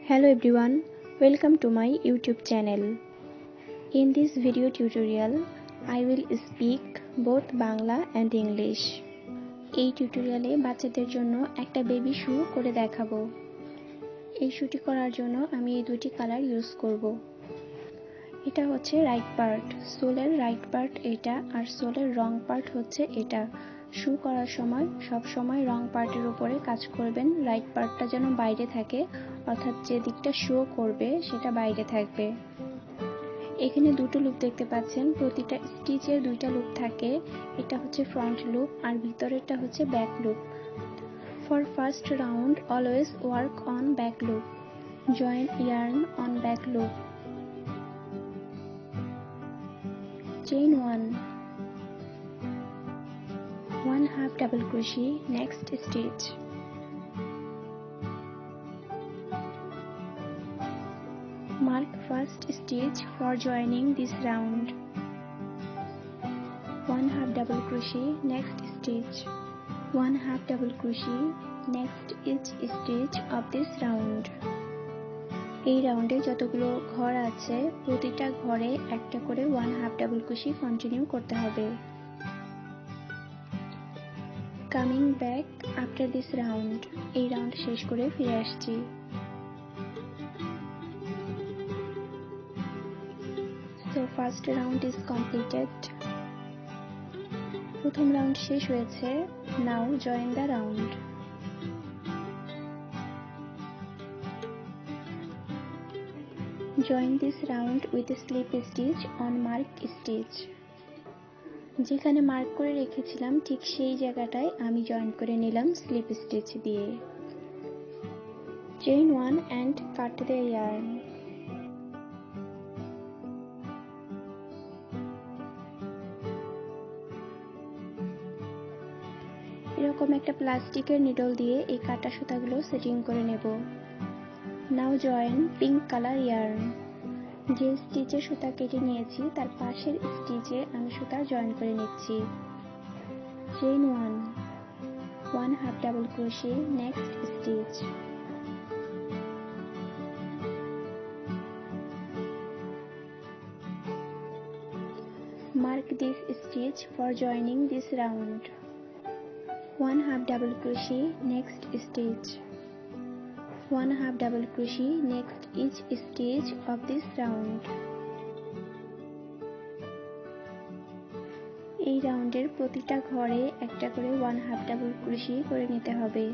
Hello everyone, welcome to my YouTube channel. In this video tutorial, I will speak both Bangla and English. এই টিউটোরিয়ালে বাচ্চাদের জন্য একটা baby শু করে দেখাবো। এই শুটি করার জন্য আমি এই দুটি কালার ইউজ করব। এটা হচ্ছে রাইট পার্ট, সোলের রাইট পার্ট এটা, আর সোলের রং পার্ট হচ্ছে এটা। শু করার সময় সব সময় রং পার্টের উপরে কাজ করবেন, রাইট পার্টটা যেন বাইরে থাকে, অর্থাৎ যে দিকটা শো করবে সেটা বাইরে থাকবে। এখানে দুটো লুপ দেখতে পাচ্ছেন, প্রতিটা স্টিচের দুইটা লুপ থাকে। এটা হচ্ছে ফ্রন্ট লুপ আর ভিতরেরটা হচ্ছে back loop. For first round always work on back loop. Join yarn on back loop. Chain 1, 1 half double crochet, next stitch. Mark first stitch for joining this round. 1 half double crochet, next stitch. 1 half double crochet, next each stitch of this round. এই রাউন্ডে যতগুলো ঘর আছে প্রতিটা ঘরে একটা করে 1 half double crochet continue করতে হবে। Coming back after this round, এই রাউন্ড শেষ করে ফিরে আসছি। So first round is completed. প্রথম রাউন্ড শেষ হয়েছে। Now join the round. Join this round with a slip stitch on mark stitch. যেখানে মার্ক করে রেখেছিলাম ঠিক সেই জায়গাটায় আমি জয়েন করে নিলাম স্লিপ স্টিচ দিয়ে। Chain 1 and cut the yarn. এরকম একটা প্লাস্টিকের নিডল দিয়ে এই কাটা সুতাগুলো সেটিং করে নেব। Now join pink color yarn. যে স্টিচে সুতা কেটে নিয়েছি তার পাশের স্টিচে আমি সুতা জয়েন করে নিচ্ছি। Chain 1, 1 half double crochet, next stitch. Mark this stitch for joining this round. 1 half double crochet, next stitch. 1 half double crochet, next each stitch of this round. এই রাউন্ডের প্রতিটা ঘরে একটা করে 1 half double crochet করে নিতে হবে।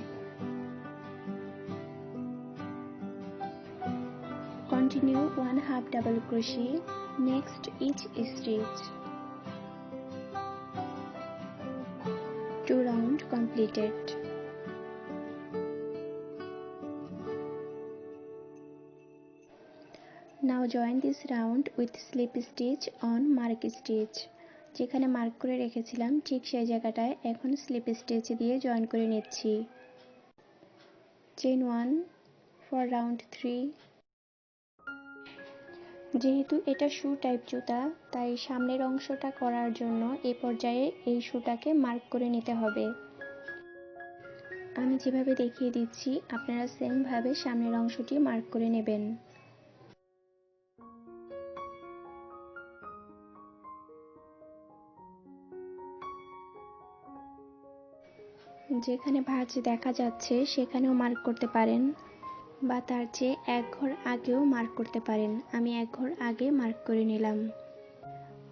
Continue 1 half double crochet, next each stitch. 2 round completed. Now join this round with slip stitch on mark stitch. যেখানে মার্ক করে রেখেছিলাম ঠিক সেই জায়গাটায় এখন স্লিপ স্টিচ দিয়ে জয়েন করে নিচ্ছি। Chain 1 for round 3. যেহেতু এটা শু টাইপ জুতা তাই সামনের অংশটা করার জন্য এই পর্যায়ে এই শুটাকে মার্ক করে নিতে হবে। আমি যেভাবে দেখিয়ে দিচ্ছি আপনারা সেম ভাবে সামনের অংশটি মার্ক করে নেবেন। যেখানে ভাঁজ দেখা যাচ্ছে সেখানেও মার্ক করতে পারেন বা তার চেয়ে এক ঘর আগেও মার্ক করতে পারেন। আমি এক ঘর আগে মার্ক করে নিলাম।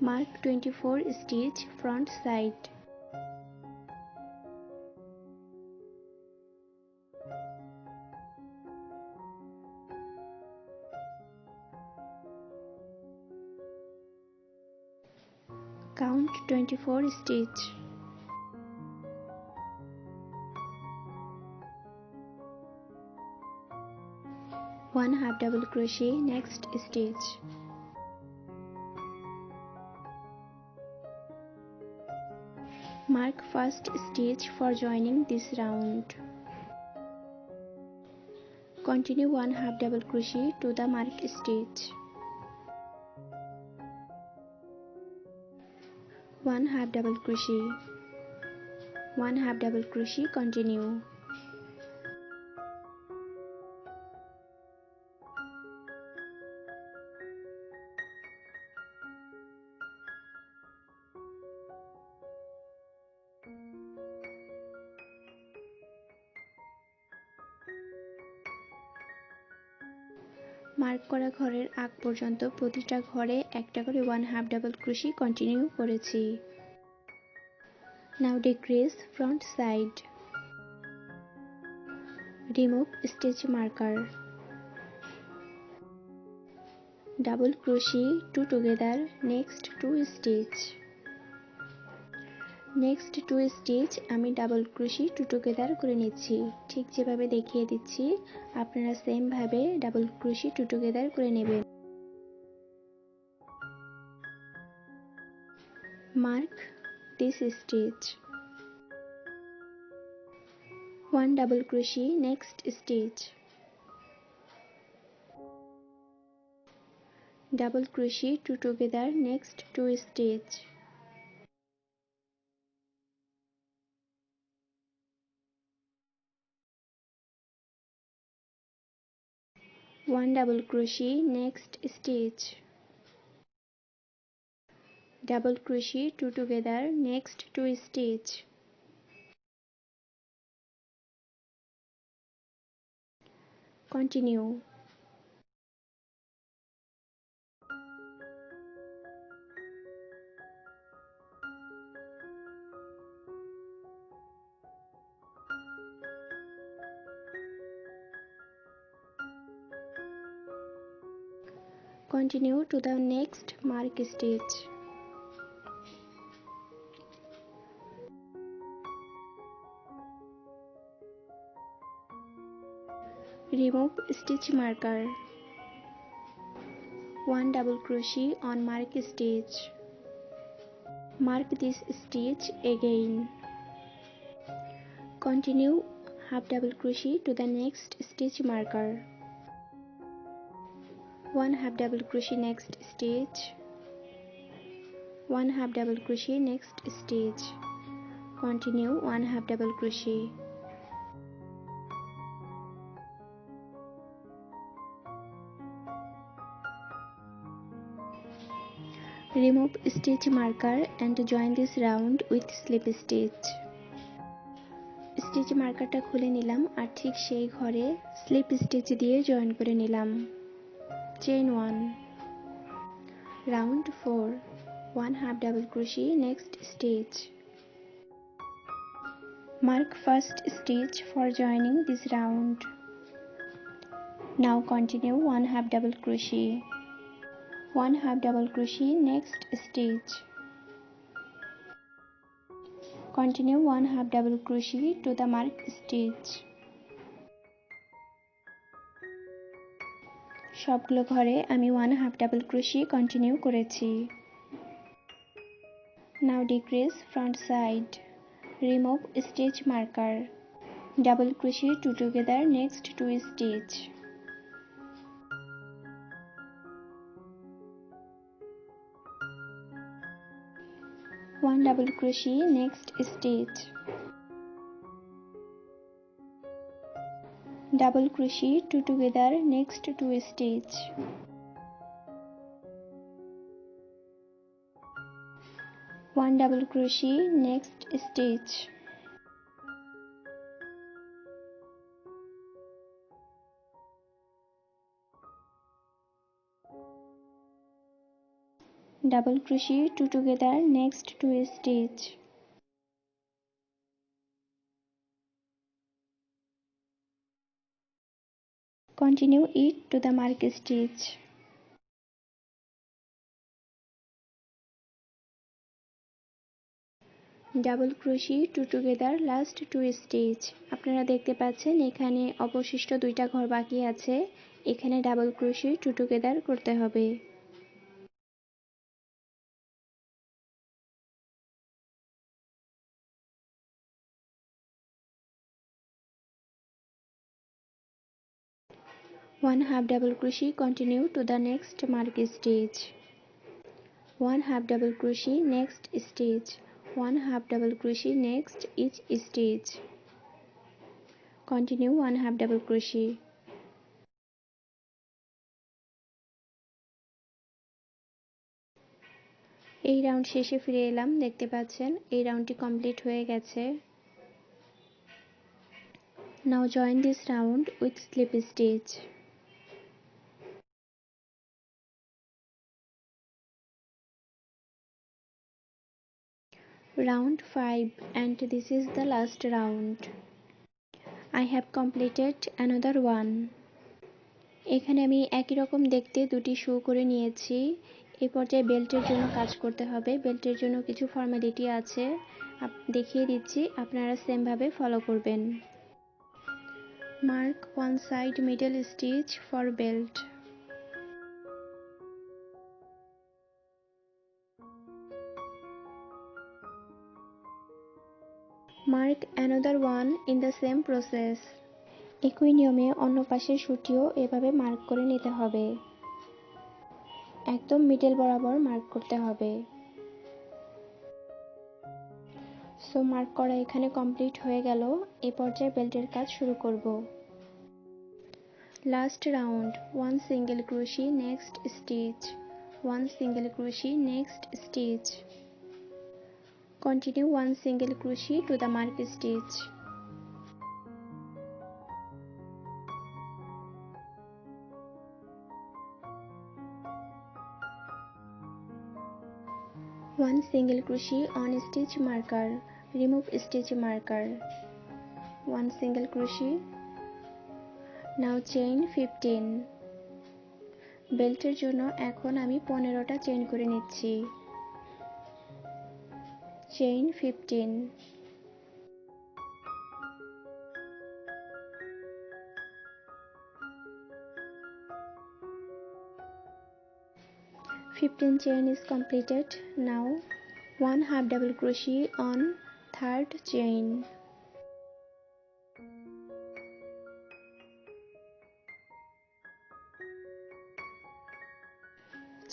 Mark 24 stitch front side. Count 24 stitch. One half double crochet, next stitch. Mark first stitch for joining this round. Continue 1 half double crochet to the mark stitch. 1 half double crochet, 1 half double crochet, continue. Mark করা ঘরের আগ পর্যন্ত প্রতিটা ঘরে একটা করে 1/2 double crochet continue করেছি। Now decrease front side, remove stitch marker, double crochet 2 together, next 2 stitch, next 2 stitch আমি ডাবল ক্রোশি 2 together করে নিচ্ছি। ঠিক যেভাবে দেখিয়ে দিচ্ছি আপনারা সেম ভাবে ডাবল ক্রোশি 2 together করে নেবেন। Mark this stitch, 1 double crochet, next stitch, double crochet 2 together, next 2 stitch, 1 double crochet, next stitch, double crochet 2 together, next 2 stitch, continue, continue to the next mark stitch, remove stitch marker, 1 double crochet on mark stitch, mark this stitch again, continue half double crochet to the next stitch marker, 1 half double crochet, next stitch, 1 half double crochet, next stitch, continue 1 half double crochet, remove stitch marker and join this round with slip stitch, stitch মার্কারটা খুলে নিলাম আর ঠিক সেই ঘরে slip stitch দিয়ে join করে নিলাম। Chain 1, round 4, 1 half double crochet, next stitch, mark first stitch for joining this round, now continue 1 half double crochet, 1 half double crochet, next stitch, continue 1 half double crochet to the mark stitch, সবগুলো ঘরে আমি 1 half double crochet continue করেছি। Now decrease front side, remove stitch marker, double crochet 2 together, next 2 stitch, one double crochet, next stitch, double crochet 2 together, next 2 stitch, one double crochet, next stitch, double crochet 2 together, next 2 stitch, continue it to the mark stitch, double crochet 2 together, last 2 stitch. আপনারা দেখতে পাচ্ছেন এখানে অবশিষ্ট দুইটা ঘর বাকি আছে, এখানে ডাবল ক্রোশি 2 together করতে হবে। one half double crochet, continue to the next mark stitch, 1 half double crochet, next stitch, 1 half double crochet, next each stitch, continue 1 half double crochet, এই রাউন্ড শেষে ফিরে এলাম। দেখতে পাচ্ছেন এই রাউন্ডটি কমপ্লিট হয়ে গেছে। Now join this round with slip stitch, Round 5, and this is the last round. I have completed another one. এখানে আমি একই রকম দেখতে দুটি শো করে নিয়েছি। এই পর্যায়ে বেল্টের জন্য কাজ করতে হবে। বেল্টের জন্য কিছু ফর্মালিটি আছে, দেখিয়ে দিচ্ছি, আপনারা সেম ভাবে ফলো করবেন। Mark one side middle stitch for belt. Mark another one in the same process. একই নিয়মে অন্য পাশের সুটিও এভাবে মার্ক করে নিতে হবে। একদম মিডল বরাবর মার্ক করতে হবে। সো মার্ক করা এখানে কমপ্লিট হয়ে গেল। এই পর্যায়ে বেল্টের কাজ শুরু করব। Last round, one single crochet next stitch, one single crochet next stitch. Continue one single crochet to the mark stitch. One single crochet on stitch marker, remove stitch marker, one single crochet. Now chain 15. বেল্টের জন্য এখন আমি 15টা chain করে নিচ্ছি। Chain 15, 15 chain is completed. Now 1 half double crochet on third chain.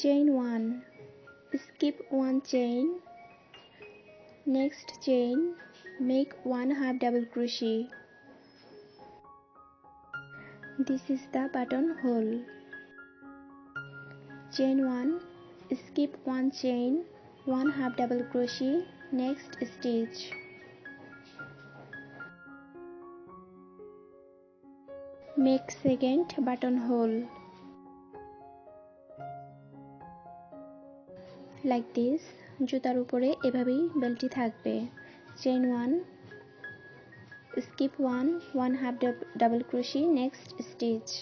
Chain 1, skip 1 chain, next chain make 1 half double crochet. This is the buttonhole. Chain 1, skip 1 chain, 1 half double crochet, next stitch. Make second buttonhole. Like this, জুতার উপরে এভাবেই বেল্টটি থাকবে। Chain 1, skip 1, 1 half double crochet, next stitch.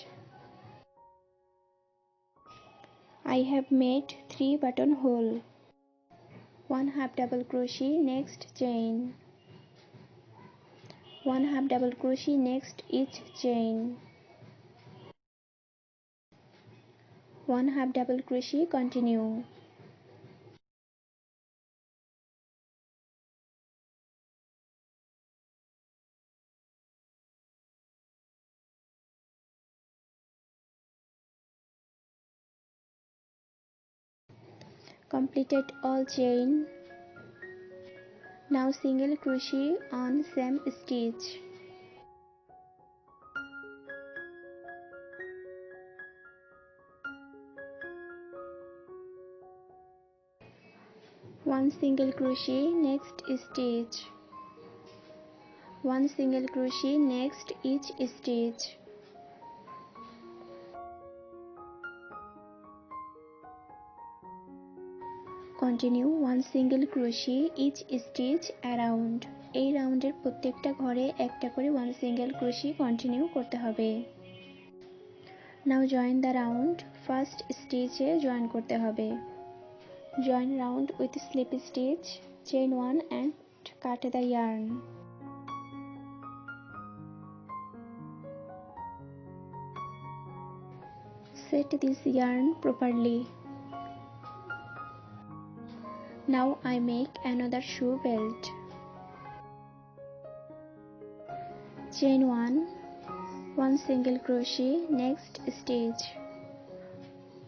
I have made 3 buttonhole. 1 half double crochet, next chain, 1 half double crochet next each chain, 1 half double crochet, continue. Completed all chain. Now single crochet on same stitch. One single crochet, next stitch, one single crochet next each stitch. Continue one single crochet each stitch around. এই রাউন্ডের প্রত্যেকটা ঘরে একটা করে one single crochet continue করতে হবে। Now join the round. First stitch A join করতে হবে। Join round with slip stitch, chain 1 and cut the yarn. Set this yarn properly. Now I make another shoe belt. Chain 1, 1 single crochet, next stitch.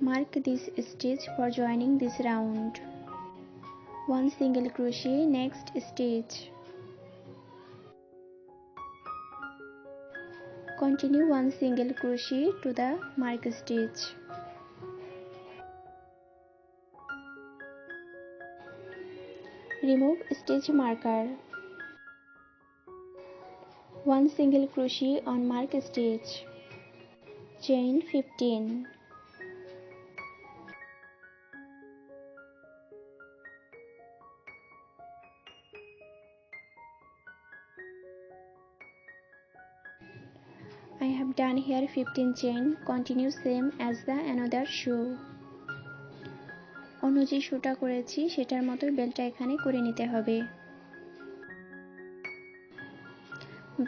Mark this stitch for joining this round. 1 single crochet, next stitch. Continue 1 single crochet to the mark stitch. Remove stitch marker. 1 single crochet on mark stitch. Chain 15. Done here 15 chain. Continue same as the another shoe. অন্য যে শুটা করেছি সেটার মতোই বেলটা এখানে করে নিতে হবে।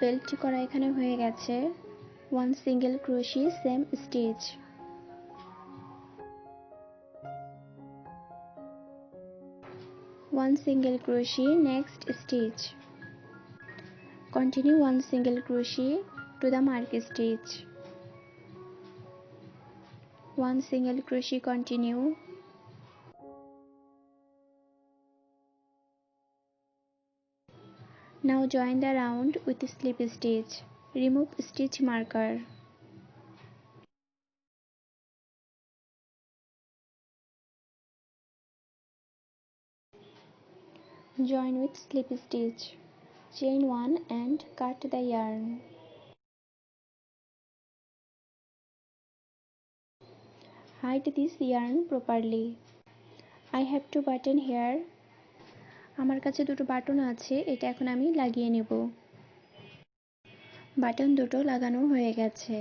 বেল্ট করা এখানে হয়ে গেছে। 1 single crochet same stitch, 1 single crochet next stitch, continue 1 single crochet to the mark stitch, 1 single crochet, continue, now join the round with slip stitch, remove stitch marker, join with slip stitch, chain 1 and cut the yarn. Hide this yarn properly. I have to button here. আমার কাছে দুটো button আছে, এটা এখন আমি লাগিয়ে নেব। Button দুটো লাগানো হয়ে গেছে।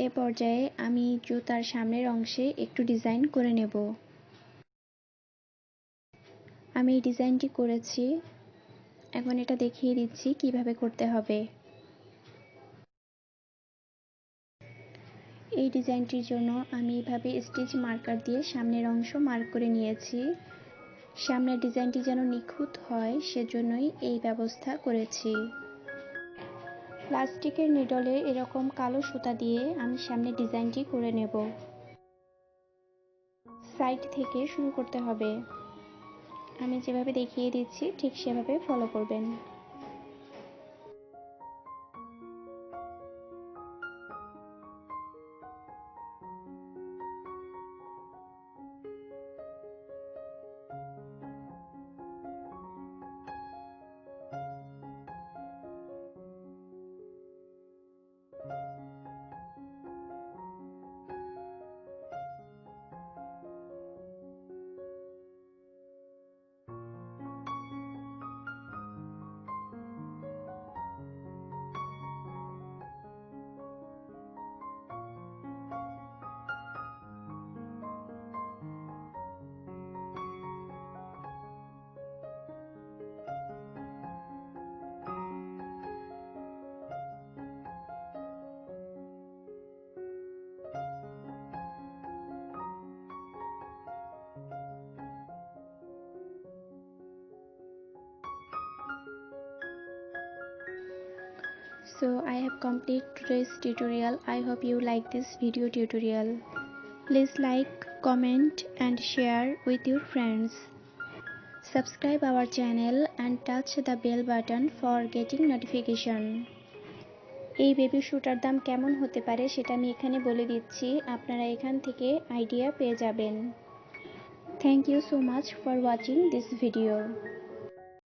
এ পর্যায়ে আমি জুতার সামনের অংশে একটু ডিজাইন করে নেব। আমি এই ডিজাইনটি করেছি, এখন এটা দেখিয়ে দিচ্ছি কিভাবে করতে হবে। এই ডিজাইনটির জন্য আমি এইভাবে স্টিচ মার্কার দিয়ে সামনের অংশ মার্ক করে নিয়েছি। সামনের ডিজাইনটি যেন নিখুঁত হয় সেজন্যই এই ব্যবস্থা করেছি। প্লাস্টিকের নিডলে এরকম কালো সুতা দিয়ে আমি সামনের ডিজাইনটি করে নেব। সাইড থেকে শুরু করতে হবে। আমি যেভাবে দেখিয়ে দিচ্ছি ঠিক সেভাবে ফলো করবেন। So I have completed today's tutorial. I hope you like this video tutorial. Please like, comment and share with your friends. Subscribe our channel and touch the bell button for getting notification. এই baby shooter দাম কেমন হতে পারে সেটা আমি এখানে বলে দিচ্ছি, আপনারা এখান থেকে আইডিয়া পেয়ে যাবেন। Thank you so much for watching this video.